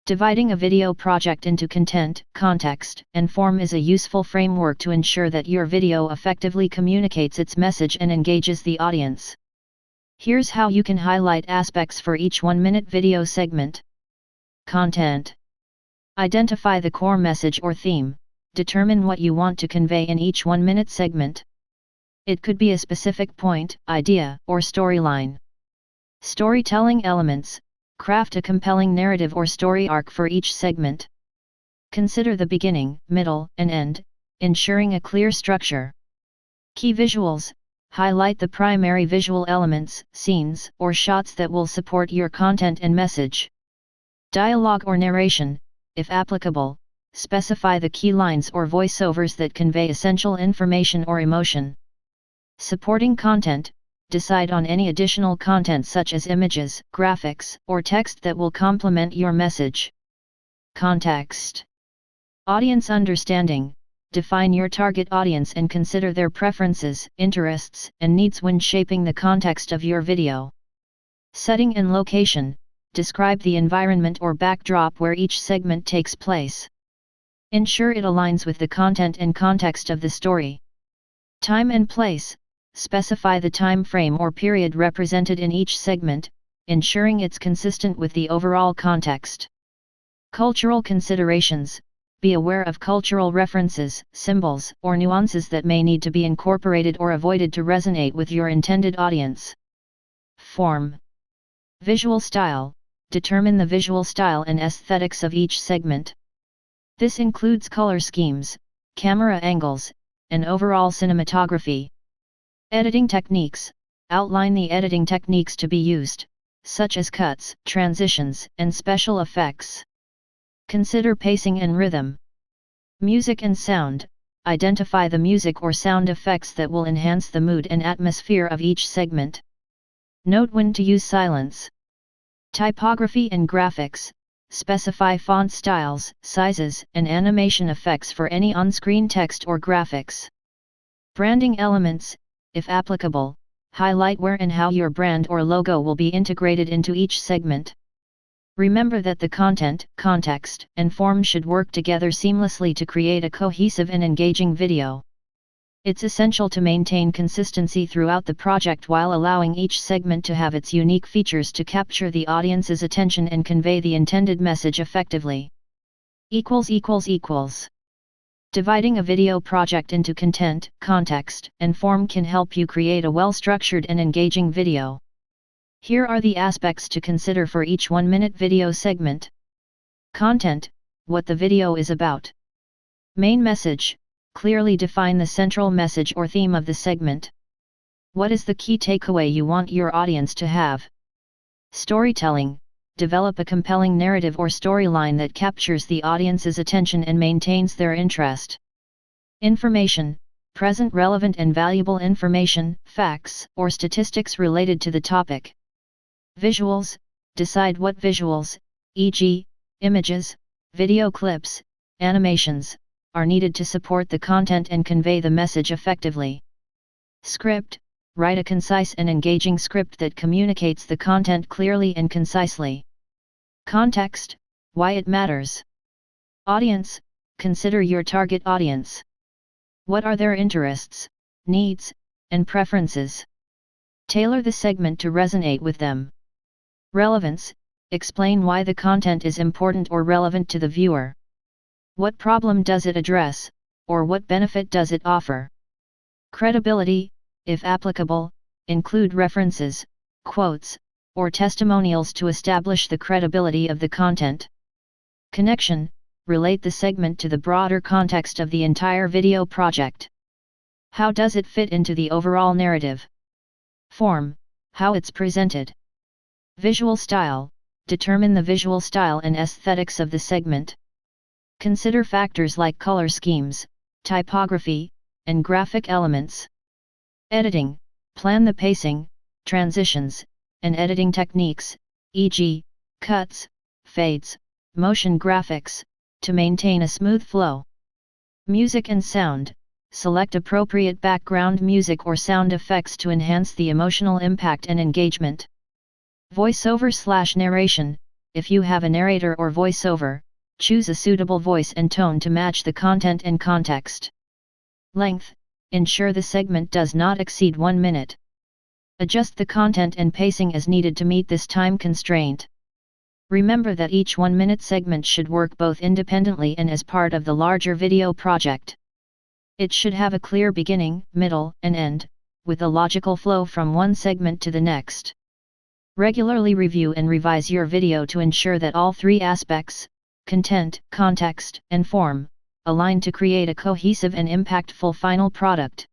Dividing a video project into content, context, and form is a useful framework to ensure that your video effectively communicates its message and engages the audience. Here's how you can highlight aspects for each 1-minute video segment. Content. Identify the core message or theme. Determine what you want to convey in each 1-minute segment. It could be a specific point, idea, or storyline. Storytelling elements. Craft a compelling narrative or story arc for each segment. Consider the beginning, middle, and end, ensuring a clear structure. Key visuals. Highlight the primary visual elements, scenes, or shots that will support your content and message. Dialogue or narration, if applicable, specify the key lines or voiceovers that convey essential information or emotion. Supporting content. Decide on any additional content such as images, graphics, or text that will complement your message. Context. Audience understanding. Define your target audience and consider their preferences, interests, and needs when shaping the context of your video. Setting and location. Describe the environment or backdrop where each segment takes place. Ensure it aligns with the content and context of the story. Time and place. Specify the time frame or period represented in each segment, ensuring it's consistent with the overall context. Cultural considerations. Be aware of cultural references, symbols, or nuances that may need to be incorporated or avoided to resonate with your intended audience. Form. Visual style. Determine the visual style and aesthetics of each segment. This includes color schemes, camera angles, and overall cinematography. Editing techniques. Outline the editing techniques to be used, such as cuts, transitions, and special effects. Consider pacing and rhythm. Music and sound. Identify the music or sound effects that will enhance the mood and atmosphere of each segment. Note when to use silence. Typography and graphics. Specify font styles, sizes, and animation effects for any on-screen text or graphics. Branding elements. If applicable, highlight where and how your brand or logo will be integrated into each segment. Remember that the content, context, and form should work together seamlessly to create a cohesive and engaging video. It's essential to maintain consistency throughout the project while allowing each segment to have its unique features to capture the audience's attention and convey the intended message effectively. Dividing a video project into content, context, and form can help you create a well-structured and engaging video. Here are the aspects to consider for each 1-minute video segment. Content, what the video is about. Main message, clearly define the central message or theme of the segment. What is the key takeaway you want your audience to have? Storytelling. Develop a compelling narrative or storyline that captures the audience's attention and maintains their interest. Information. Present relevant and valuable information, facts, or statistics related to the topic. Visuals. Decide what visuals, e.g., images, video clips, animations, are needed to support the content and convey the message effectively. Script. Write a concise and engaging script that communicates the content clearly and concisely. Context, why it matters. Audience, consider your target audience. What are their interests, needs, and preferences? Tailor the segment to resonate with them. Relevance, explain why the content is important or relevant to the viewer. What problem does it address, or what benefit does it offer? Credibility, if applicable, include references, quotes, or testimonials to establish the credibility of the content. Connection, relate the segment to the broader context of the entire video project. How does it fit into the overall narrative? Form, how it's presented. Visual style, determine the visual style and aesthetics of the segment. Consider factors like color schemes, typography, and graphic elements. Editing, plan the pacing, transitions, and editing techniques, e.g., cuts, fades, motion graphics, to maintain a smooth flow. Music and sound, select appropriate background music or sound effects to enhance the emotional impact and engagement. Voiceover/narration, If you have a narrator or voiceover, choose a suitable voice and tone to match the content and context. Length, ensure the segment does not exceed 1 minute. Adjust the content and pacing as needed to meet this time constraint. Remember that each 1-minute segment should work both independently and as part of the larger video project. It should have a clear beginning, middle, and end, with a logical flow from one segment to the next. Regularly review and revise your video to ensure that all three aspects, content, context, and form, align to create a cohesive and impactful final product.